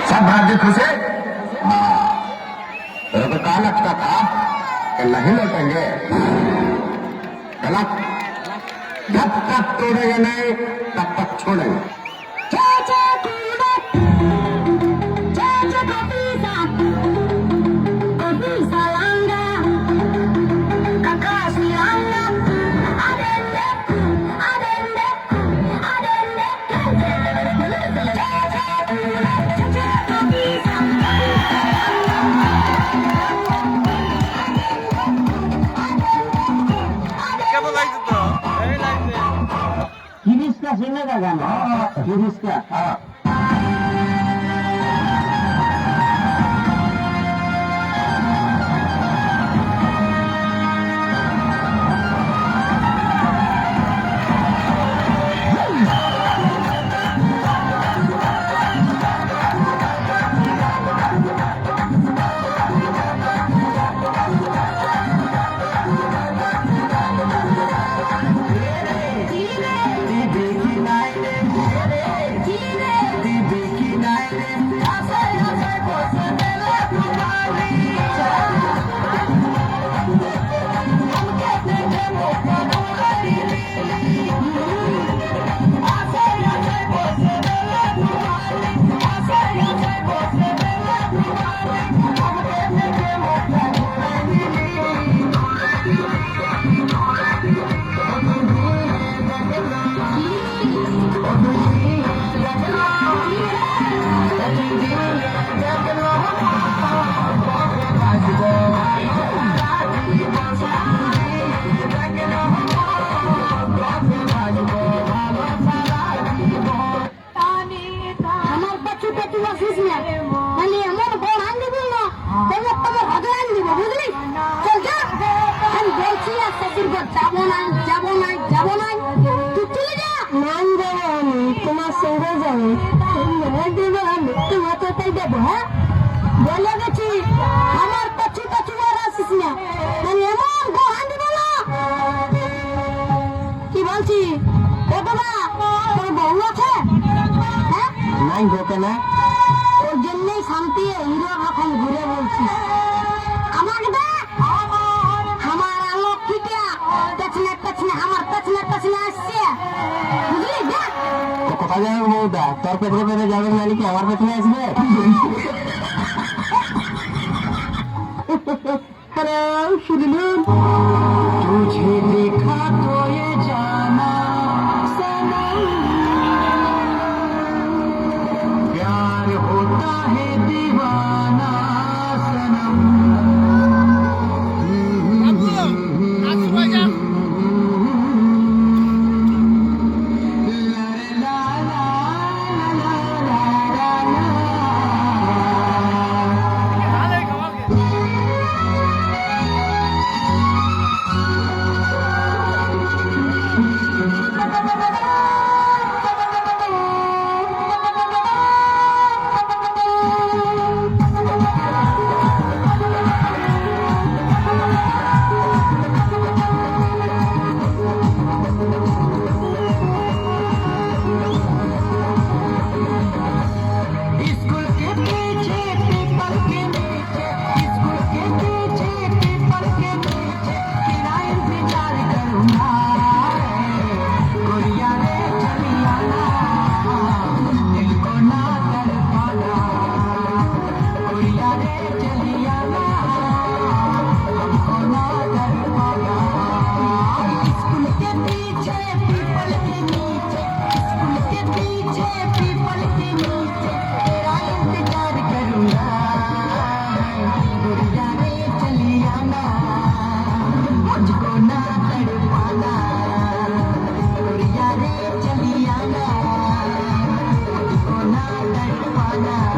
सब भाग्य खुश है। तेरे को कहा लगता था कि नहीं लौटेंगे, गलत। जब तक तोड़ेंगे नहीं तब तक छोड़ेंगे। Kiriska sini kan? Kiriska. তোমার সঙ্গে যাবো তোমার তো তাই দেবো। হ্যাঁ বলে গেছি আমার পছু পছু আসিস না, এমন গোহান দিব না। কি বলছি ও বাবা, তোর বউ আছে? হ্যাঁ নাই ঘটে না, ওর জন্যই শান্তি হিরো রকম ঘুরে বলছিস। আমাকে দেখ আমার আলো খিটা পেছনে পেছনে আমার পেছনে পেছনে আসছে, বুঝলি? দেখ কোথায় যাবে বউটা, তোর পেছনে পেছনে যাবে নাকি আমার পেছনে আসবে? শুনলুন तुझे देखा तो ये जाना सनम, प्यार होता है दीवाना सनम। चलिया ना, मुझको ना तड़पाना।